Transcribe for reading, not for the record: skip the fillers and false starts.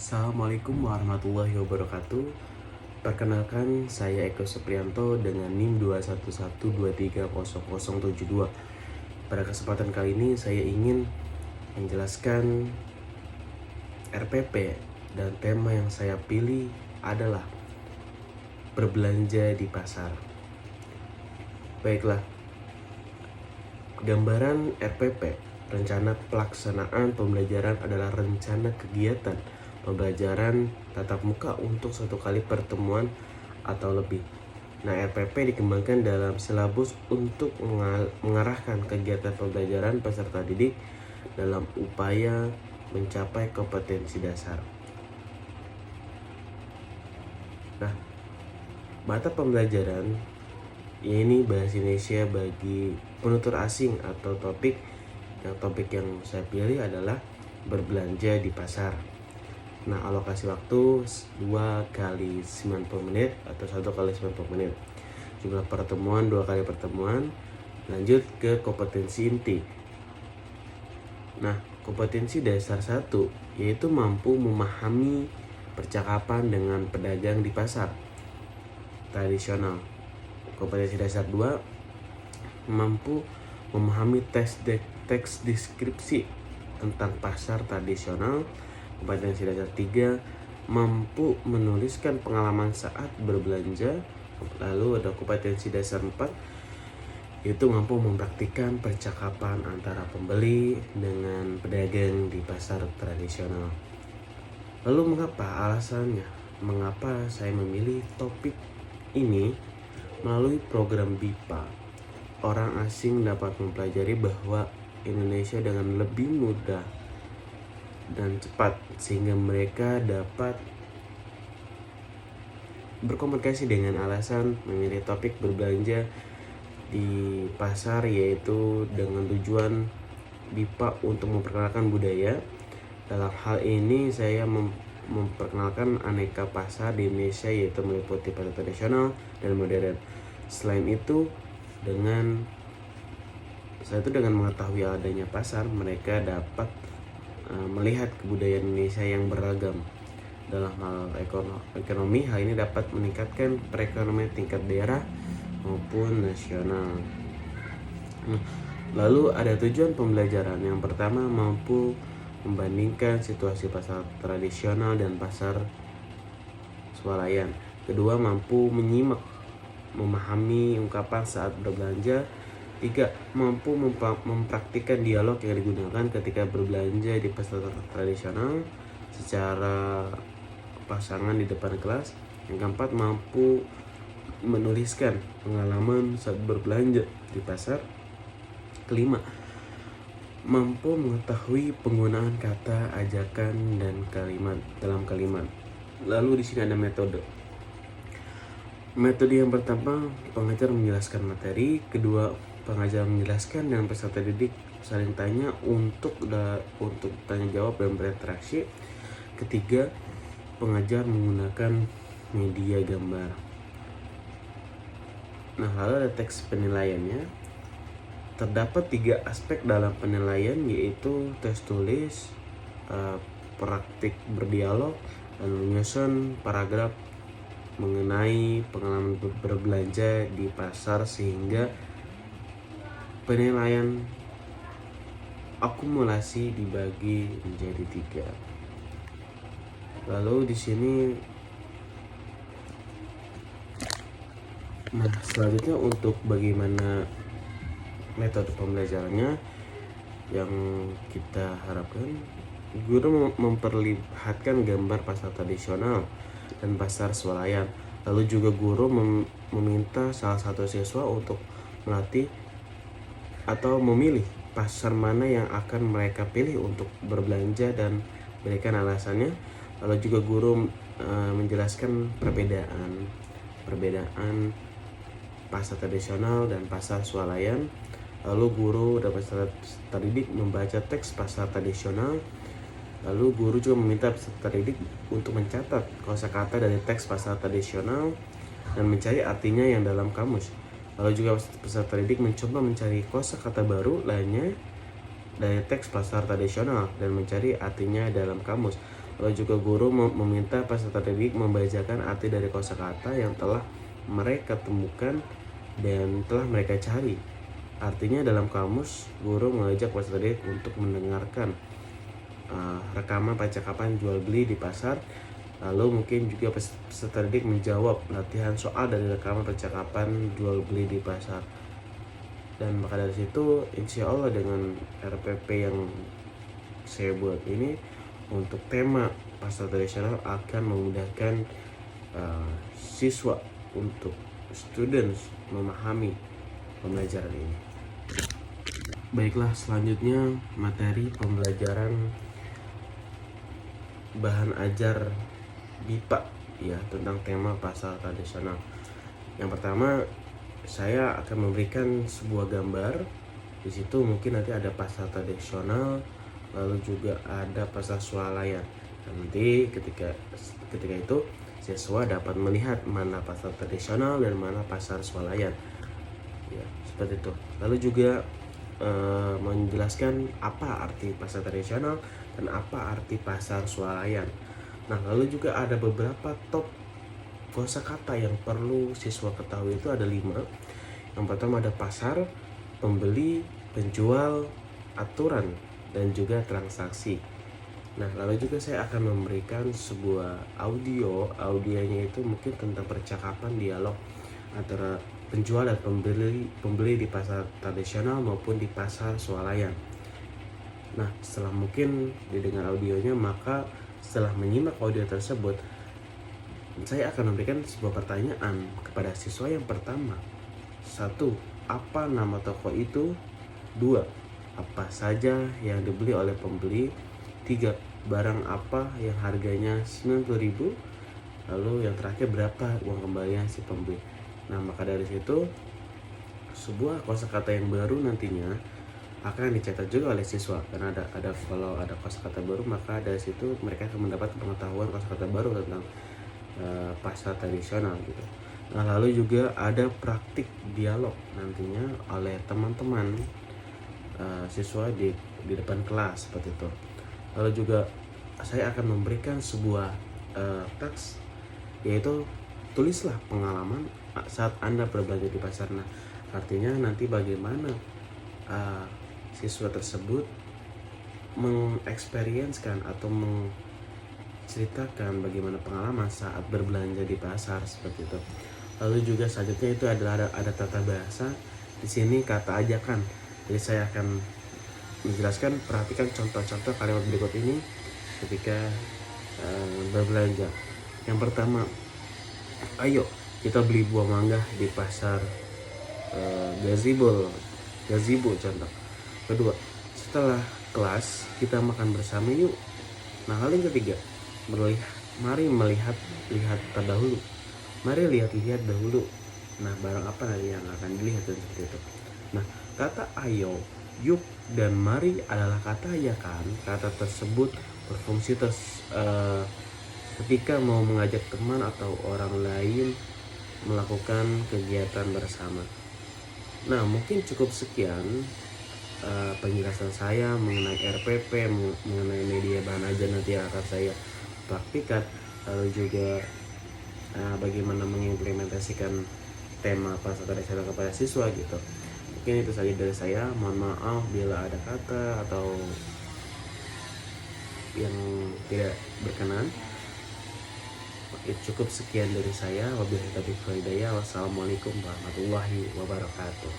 Assalamualaikum warahmatullahi wabarakatuh. Perkenalkan, saya Eko Supriyanto dengan NIM 211230072. Pada kesempatan kali ini saya ingin menjelaskan RPP dan tema yang saya pilih adalah berbelanja di pasar. Baiklah, gambaran RPP, rencana pelaksanaan pembelajaran, adalah rencana kegiatan pembelajaran tatap muka untuk satu kali pertemuan atau lebih. Nah, RPP dikembangkan dalam silabus untuk mengarahkan kegiatan pembelajaran peserta didik dalam upaya mencapai kompetensi dasar. Nah, mata pembelajaran ini bahasa Indonesia bagi penutur asing atau topik yang saya pilih adalah berbelanja di pasar. Nah, alokasi waktu 2 kali 90 menit atau 1 kali 90 menit. Jumlah pertemuan 2 kali pertemuan. Lanjut ke kompetensi inti. Nah, kompetensi dasar 1 yaitu mampu memahami percakapan dengan pedagang di pasar tradisional. Kompetensi dasar 2 mampu memahami teks deskripsi tentang pasar tradisional. Kompetensi dasar 3 mampu menuliskan pengalaman saat berbelanja. Lalu ada kompetensi dasar 4 yaitu mampu mempraktikkan percakapan antara pembeli dengan pedagang di pasar tradisional. Lalu mengapa saya memilih topik ini? Melalui program BIPA, orang asing dapat mempelajari bahwa Indonesia dengan lebih mudah dan cepat, sehingga mereka dapat berkomunikasi dengan alasan memilih topik berbelanja di pasar, yaitu dengan tujuan BIPA untuk memperkenalkan budaya. Dalam hal ini saya memperkenalkan aneka pasar di Indonesia, yaitu meliputi pasar tradisional dan modern. Selain itu, dengan mengetahui adanya pasar, mereka dapat melihat kebudayaan Indonesia yang beragam. Dalam hal ekonomi, hal ini dapat meningkatkan perekonomian tingkat daerah maupun nasional. Lalu ada tujuan pembelajaran. Yang pertama, mampu membandingkan situasi pasar tradisional dan pasar swalayan. Kedua, mampu menyimak, memahami ungkapan saat berbelanja. 3, mampu mempraktikkan dialog yang digunakan ketika berbelanja di pasar tradisional secara pasangan di depan kelas. Yang keempat, mampu menuliskan pengalaman saat berbelanja di pasar. Kelima, mampu mengetahui penggunaan kata, ajakan, dan kalimat dalam kalimat. Lalu di sini ada metode. Metode yang pertama, pengajar menjelaskan materi. Kedua, pengajar menjelaskan dan peserta didik saling tanya untuk tanya jawab dan berinteraksi. Ketiga, pengajar menggunakan media gambar. Nah, lalu ada teks penilaiannya. Terdapat 3 aspek dalam penilaian, yaitu tes tulis, praktik berdialog, dan menyusun paragraf mengenai pengalaman berbelanja di pasar, sehingga penilaian akumulasi dibagi menjadi 3. Lalu di sini, nah selanjutnya untuk bagaimana metode pembelajarannya yang kita harapkan, guru memperlihatkan gambar pasar tradisional dan pasar swalayan. Lalu juga guru meminta salah satu siswa untuk melatih atau memilih pasar mana yang akan mereka pilih untuk berbelanja dan berikan alasannya. Lalu juga guru menjelaskan perbedaan pasar tradisional dan pasar swalayan. Lalu guru dan peserta didik membaca teks pasar tradisional. Lalu guru juga meminta peserta didik untuk mencatat kosakata dari teks pasar tradisional dan mencari artinya yang dalam kamus. Lalu juga peserta didik mencoba mencari kosakata baru lainnya dari teks pasar tradisional dan mencari artinya dalam kamus. Lalu juga guru meminta peserta didik membacakan arti dari kosakata yang telah mereka temukan dan telah mereka cari. Artinya dalam kamus, guru mengajak peserta didik untuk mendengarkan rekaman percakapan jual beli di pasar. Lalu mungkin juga peserta didik menjawab latihan soal dari rekaman percakapan jual beli di pasar. Dan maka dari situ, insya Allah dengan RPP yang saya buat ini untuk tema pasar tradisional akan memudahkan siswa untuk students memahami pembelajaran ini. Baiklah, selanjutnya materi pembelajaran bahan ajar BIPA ya, tentang tema pasar tradisional. Yang pertama, saya akan memberikan sebuah gambar. Di situ mungkin nanti ada pasar tradisional, lalu juga ada pasar swalayan. Nanti ketika itu siswa dapat melihat mana pasar tradisional dan mana pasar swalayan. Ya, seperti itu. Lalu juga menjelaskan apa arti pasar tradisional dan apa arti pasar swalayan. Nah, lalu juga ada beberapa top kosakata yang perlu siswa ketahui, itu ada 5. Yang pertama ada pasar, pembeli, penjual, aturan, dan juga transaksi. Nah, lalu juga saya akan memberikan sebuah audionya itu mungkin tentang percakapan dialog antara penjual dan pembeli di pasar tradisional maupun di pasar swalayan. Nah, setelah mungkin didengar audionya, maka setelah menyimak audio tersebut, saya akan memberikan sebuah pertanyaan kepada siswa yang pertama. 1. Apa nama toko itu? 2. Apa saja yang dibeli oleh pembeli? 3. Barang apa yang harganya 90.000? Lalu yang terakhir, berapa uang kembalian si pembeli? Nah, maka dari situ sebuah kosakata yang baru nantinya akan dicatat juga oleh siswa, karena kalau ada kosakata baru, maka dari situ mereka akan mendapat pengetahuan kosakata baru tentang pasar tradisional gitu. Nah, lalu juga ada praktik dialog nantinya oleh teman-teman siswa di depan kelas seperti itu. Lalu juga saya akan memberikan sebuah teks, yaitu tulislah pengalaman saat Anda berbelanja di pasar. Nah, artinya nanti bagaimana siswa tersebut mengeksperienskan atau menceritakan bagaimana pengalaman saat berbelanja di pasar seperti itu. Lalu juga selanjutnya itu adalah ada tata bahasa. Di sini kata ajakan. Jadi saya akan menjelaskan, perhatikan contoh-contoh kalimat berikut ini ketika berbelanja. Yang pertama, ayo kita beli buah mangga di pasar gazebo contoh. Kedua, setelah kelas kita makan bersama yuk. Nah, hal yang ketiga, mari lihat terdahulu. Mari lihat dahulu. Nah, barang apa nanti yang akan dilihat dan seperti itu. Nah, kata ayo, yuk, dan mari adalah kata ya kan. Kata tersebut berfungsi ketika mau mengajak teman atau orang lain melakukan kegiatan bersama. Nah, mungkin cukup sekian penjelasan saya mengenai RPP, mengenai media bahan ajar nanti yang akan saya praktikan, lalu juga bagaimana mengimplementasikan tema pasar tradisional kepada siswa gitu. Mungkin itu saja dari saya. Mohon maaf bila ada kata atau yang tidak berkenan. Cukup sekian dari saya. Wabillahi taufiq wal hidayah. Wassalamualaikum warahmatullahi wabarakatuh.